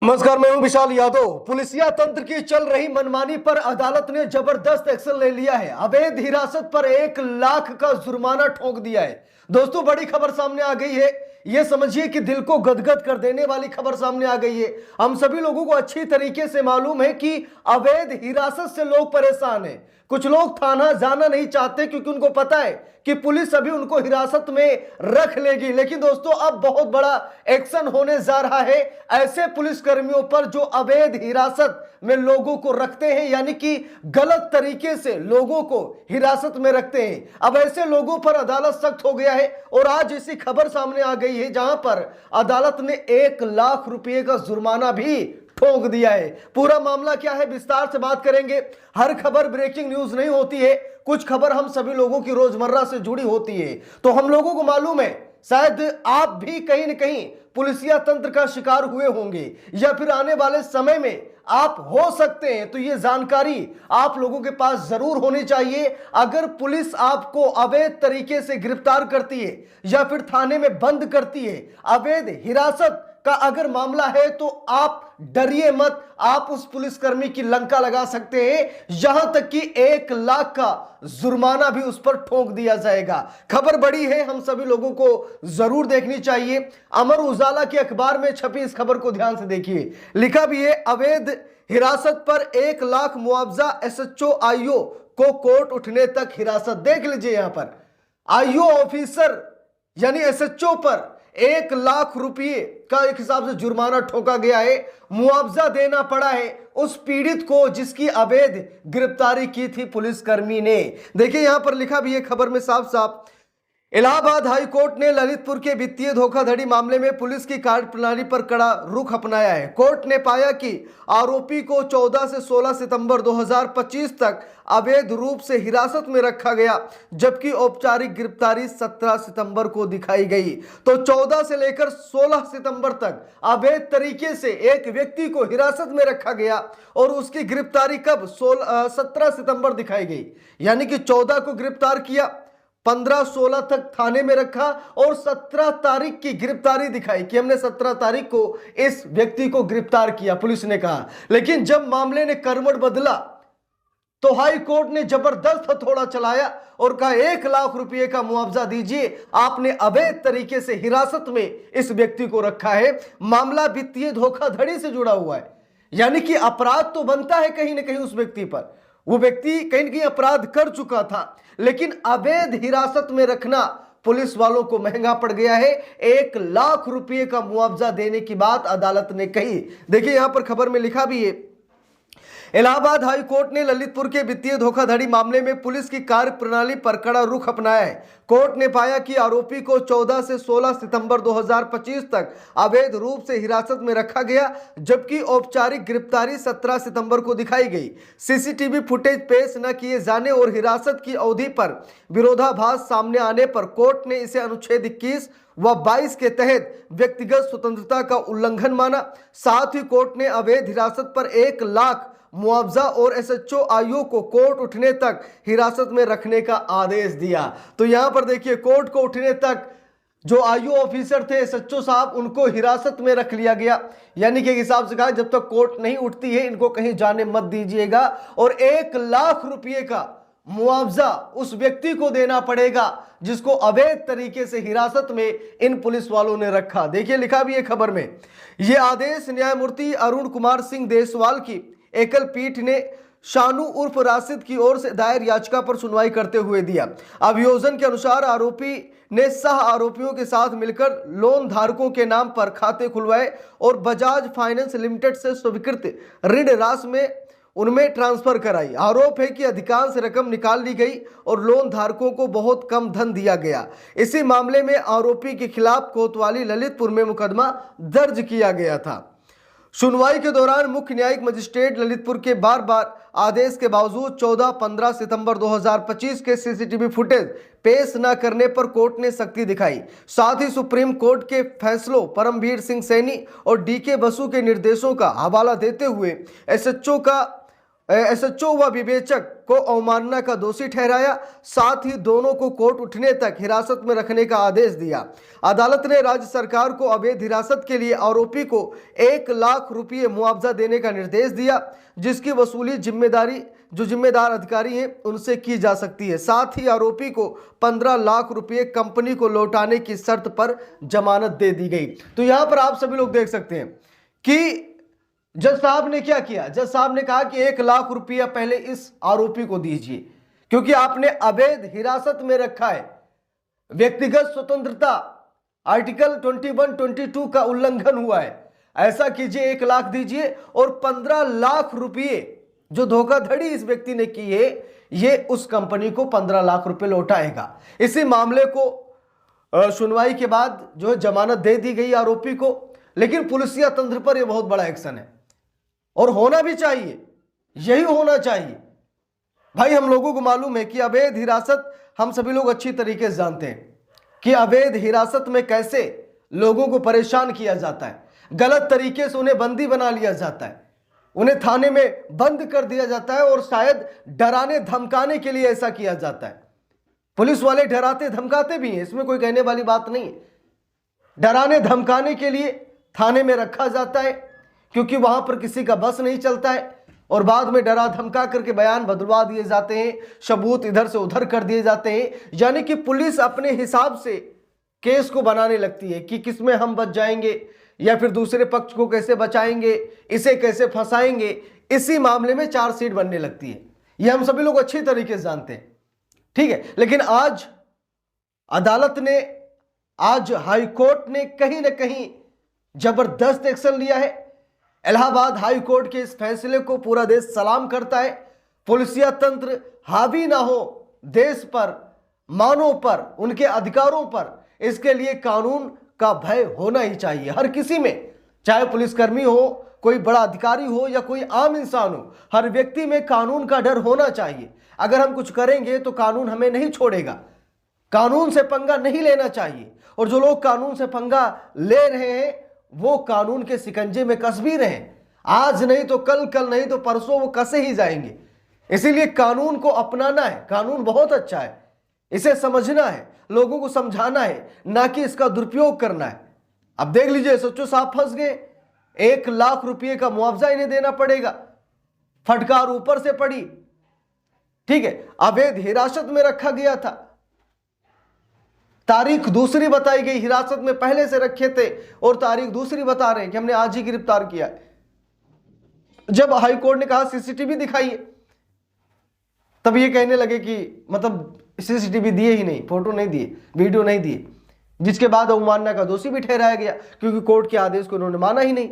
नमस्कार, मैं हूं विशाल यादव। पुलिसिया तंत्र की चल रही मनमानी पर अदालत ने जबरदस्त एक्शन ले लिया है। अवैध हिरासत पर 1 लाख का जुर्माना ठोक दिया है। दोस्तों, बड़ी खबर सामने आ गई है। यह समझिए कि दिल को गदगद कर देने वाली खबर सामने आ गई है। हम सभी लोगों को अच्छी तरीके से मालूम है कि अवैध हिरासत से लोग परेशान हैं। कुछ लोग थाना जाना नहीं चाहते क्योंकि उनको पता है कि पुलिस अभी उनको हिरासत में रख लेगी। लेकिन दोस्तों, अब बहुत बड़ा एक्शन होने जा रहा है ऐसे पुलिस कर्मियों पर जो अवैध हिरासत में लोगों को रखते हैं, यानी कि गलत तरीके से लोगों को हिरासत में रखते हैं। अब ऐसे लोगों पर अदालत सख्त हो गया है और आज ऐसी खबर सामने आ गई है जहां पर अदालत ने 1 लाख रुपए का जुर्माना भी ठोक दिया है। पूरा मामला क्या है, विस्तार से बात करेंगे। हर खबर ब्रेकिंग न्यूज नहीं होती है, कुछ खबर हम सभी लोगों की रोजमर्रा से जुड़ी होती है। तो हम लोगों को मालूम है, शायद आप भी कहीं न कहीं पुलिसिया तंत्र का शिकार हुए होंगे या फिर आने वाले समय में आप हो सकते हैं। तो ये जानकारी आप लोगों के पास जरूर होनी चाहिए। अगर पुलिस आपको अवैध तरीके से गिरफ्तार करती है या फिर थाने में बंद करती है, अवैध हिरासत का अगर मामला है, तो आप डरिए मत। आप उस पुलिसकर्मी की लंका लगा सकते हैं, यहां तक कि 1 लाख का जुर्माना भी उस पर ठोक दिया जाएगा। खबर बड़ी है, हम सभी लोगों को जरूर देखनी चाहिए। अमर उजाला के अखबार में छपी इस खबर को ध्यान से देखिए। लिखा भी है, अवैध हिरासत पर 1 लाख मुआवजा, एसएचओ आईओ को कोर्ट उठने तक हिरासत। देख लीजिए, यहां पर आईओ ऑफिसर यानी एसएचओ पर 1 लाख रुपये का एक हिसाब से जुर्माना ठोका गया है। मुआवजा देना पड़ा है उस पीड़ित को जिसकी अवैध गिरफ्तारी की थी पुलिसकर्मी ने। देखिए, यहां पर लिखा भी है खबर में साफ साफ, इलाहाबाद हाई कोर्ट ने ललितपुर के वित्तीय धोखाधड़ी मामले में पुलिस की कार्यप्रणाली पर कड़ा रुख अपनाया है। कोर्ट ने पाया कि आरोपी को 14 से 16 सितंबर 2025 तक अवैध रूप से हिरासत में रखा गया, जबकि औपचारिक गिरफ्तारी 17 सितंबर को दिखाई गई। तो 14 से लेकर 16 सितंबर तक अवैध तरीके से एक व्यक्ति को हिरासत में रखा गया और उसकी गिरफ्तारी कब 17 सितंबर दिखाई गई। यानी कि 14 को गिरफ्तार किया, 15-16 तक थाने में रखा और 17 तारीख की गिरफ्तारी दिखाई कि हमने 17 तारीख को इस व्यक्ति को गिरफ्तार किया, पुलिस ने कहा। लेकिन जब मामले ने करवट बदला तो हाई कोर्ट ने जबरदस्त हथौड़ा चलाया और कहा 1 लाख रुपए का मुआवजा दीजिए, आपने अवैध तरीके से हिरासत में इस व्यक्ति को रखा है। मामला वित्तीय धोखाधड़ी से जुड़ा हुआ है, यानी कि अपराध तो बनता है कहीं ना कहीं उस व्यक्ति पर। वो व्यक्ति कहीं ना कहीं अपराध कर चुका था, लेकिन अवैध हिरासत में रखना पुलिस वालों को महंगा पड़ गया है। 1 लाख रुपए का मुआवजा देने की बात अदालत ने कही। देखिए, यहां पर खबर में लिखा भी है, इलाहाबाद हाई कोर्ट ने ललितपुर के वित्तीय धोखाधड़ी मामले में पुलिस की कार्यप्रणाली पर कड़ा रुख अपनाया है। कोर्ट ने पाया कि आरोपी को 14 से 16 सितंबर 2025 तक अवैध रूप से हिरासत में रखा गया, जबकि औपचारिक गिरफ्तारी 17 सितंबर को दिखाई गई। सीसीटीवी फुटेज पेश न किए जाने और हिरासत की अवधि पर विरोधाभास सामने आने पर कोर्ट ने इसे अनुच्छेद 21 व 22 के तहत व्यक्तिगत स्वतंत्रता का उल्लंघन माना। साथ ही कोर्ट ने अवैध हिरासत पर 1 लाख मुआवजा और एसएचओ आईओ को कोर्ट उठने तक हिरासत में रखने का आदेश दिया। तो यहां पर देखिए, कोर्ट को उठने तक जो आईओ ऑफिसर थे, एसएचओ साहब, उनको हिरासत में रख लिया गया। यानी कि एक हिसाब से कहा, जब तक कोर्ट नहीं उठती है इनको कहीं जाने मत दीजिएगा। और 1 लाख रुपए का मुआवजा उस व्यक्ति को देना पड़ेगा जिसको अवैध तरीके से हिरासत में इन पुलिस वालों ने रखा। देखिए, लिखा भी है खबर में, यह आदेश न्यायमूर्ति अरुण कुमार सिंह देसवाल की एकल पीठ ने शानू उर्फ राशिद की ओर से दायर याचिका पर सुनवाई करते हुए दिया। अभियोजन के अनुसार आरोपी ने सह आरोपियों के साथ मिलकर लोन धारकों के नाम पर खाते खुलवाए और बजाज फाइनेंस लिमिटेड से स्वीकृत ऋण राशि में उनमें ट्रांसफर कराई। आरोप है कि अधिकांश रकम निकाल ली गई और लोन धारकों को बहुत कम धन दिया गया। इसी मामले में आरोपी के खिलाफ कोतवाली ललितपुर में मुकदमा दर्ज किया गया था। सुनवाई के दौरान मुख्य न्यायिक मजिस्ट्रेट ललितपुर के बार बार आदेश के बावजूद 14-15 सितंबर 2025 के सीसीटीवी फुटेज पेश न करने पर कोर्ट ने सख्ती दिखाई। साथ ही सुप्रीम कोर्ट के फैसलों, परमवीर सिंह सैनी और डीके बसु के निर्देशों का हवाला देते हुए एसएचओ का एसएचओ व विवेचक को अवमानना का दोषी ठहराया। साथ ही दोनों को कोर्ट उठने तक हिरासत में रखने का आदेश दिया। अदालत ने राज्य सरकार को अवैध हिरासत के लिए आरोपी को 1 लाख रुपये मुआवजा देने का निर्देश दिया, जिसकी वसूली जिम्मेदार अधिकारी हैं उनसे की जा सकती है। साथ ही आरोपी को 15 लाख रुपये कंपनी को लौटाने की शर्त पर जमानत दे दी गई। तो यहां पर आप सभी लोग देख सकते हैं कि जज साहब ने क्या किया। जज साहब ने कहा कि 1 लाख रुपया पहले इस आरोपी को दीजिए, क्योंकि आपने अवैध हिरासत में रखा है। व्यक्तिगत स्वतंत्रता आर्टिकल 21-22 का उल्लंघन हुआ है। ऐसा कीजिए, 1 लाख दीजिए और 15 लाख रुपये जो धोखाधड़ी इस व्यक्ति ने की है, ये उस कंपनी को 15 लाख रुपए लौटाएगा। इसी मामले को सुनवाई के बाद जो है जमानत दे दी गई आरोपी को। लेकिन पुलिसिया तंत्र पर यह बहुत बड़ा एक्शन है और होना भी चाहिए, यही होना चाहिए। भाई हम लोगों को मालूम है कि अवैध हिरासत, हम सभी लोग अच्छी तरीके से जानते हैं कि अवैध हिरासत में कैसे लोगों को परेशान किया जाता है। गलत तरीके से उन्हें बंदी बना लिया जाता है, उन्हें थाने में बंद कर दिया जाता है और शायद डराने धमकाने के लिए ऐसा किया जाता है। पुलिस वाले डराते धमकाते भी हैं, इसमें कोई कहने वाली बात नहीं है। डराने धमकाने के लिए थाने में रखा जाता है, क्योंकि वहां पर किसी का बस नहीं चलता है और बाद में डरा धमका करके बयान बदलवा दिए जाते हैं, सबूत इधर से उधर कर दिए जाते हैं। यानी कि पुलिस अपने हिसाब से केस को बनाने लगती है कि किसमें हम बच जाएंगे या फिर दूसरे पक्ष को कैसे बचाएंगे, इसे कैसे फंसाएंगे। इसी मामले में चार्जशीट बनने लगती है। यह हम सभी लोग अच्छी तरीके से जानते हैं, ठीक है। लेकिन आज अदालत ने, आज हाई कोर्ट ने कहीं ना कहीं जबरदस्त एक्शन लिया है। इलाहाबाद हाई कोर्ट के इस फैसले को पूरा देश सलाम करता है। पुलिसिया तंत्र हावी ना हो देश पर, मानव पर, उनके अधिकारों पर। इसके लिए कानून का भय होना ही चाहिए हर किसी में, चाहे पुलिसकर्मी हो, कोई बड़ा अधिकारी हो या कोई आम इंसान हो। हर व्यक्ति में कानून का डर होना चाहिए। अगर हम कुछ करेंगे तो कानून हमें नहीं छोड़ेगा। कानून से पंगा नहीं लेना चाहिए, और जो लोग कानून से पंगा ले रहे हैं वो कानून के शिकंजे में कस भी रहे। आज नहीं तो कल, कल नहीं तो परसों वो कसे ही जाएंगे। इसीलिए कानून को अपनाना है। कानून बहुत अच्छा है, इसे समझना है, लोगों को समझाना है, ना कि इसका दुरुपयोग करना है। अब देख लीजिए, एसएचओ साहब फंस गए। 1 लाख रुपये का मुआवजा इन्हें देना पड़ेगा। फटकार ऊपर से पड़ी, ठीक है। अवैध हिरासत में रखा गया था, तारीख दूसरी बताई गई, हिरासत में पहले से रखे थे और तारीख दूसरी बता रहे हैं कि हमने आज ही गिरफ्तार किया। जब हाई कोर्ट ने कहा सीसीटीवी दिखाइए, तब ये कहने लगे कि मतलब सीसीटीवी दिए ही नहीं, फोटो नहीं दिए, वीडियो नहीं दिए, जिसके बाद अवमानना का दोषी भी ठहराया गया, क्योंकि कोर्ट के आदेश को उन्होंने माना ही नहीं।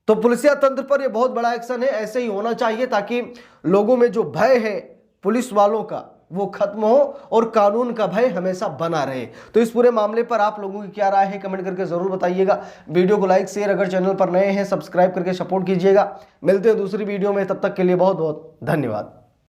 तो पुलिसिया तंत्र पर यह बहुत बड़ा एक्शन है। ऐसे ही होना चाहिए ताकि लोगों में जो भय है पुलिस वालों का वो खत्म हो और कानून का भय हमेशा बना रहे। तो इस पूरे मामले पर आप लोगों की क्या राय है, कमेंट करके जरूर बताइएगा। वीडियो को लाइक शेयर, अगर चैनल पर नए हैं सब्सक्राइब करके सपोर्ट कीजिएगा। मिलते हैं दूसरी वीडियो में, तब तक के लिए बहुत बहुत धन्यवाद।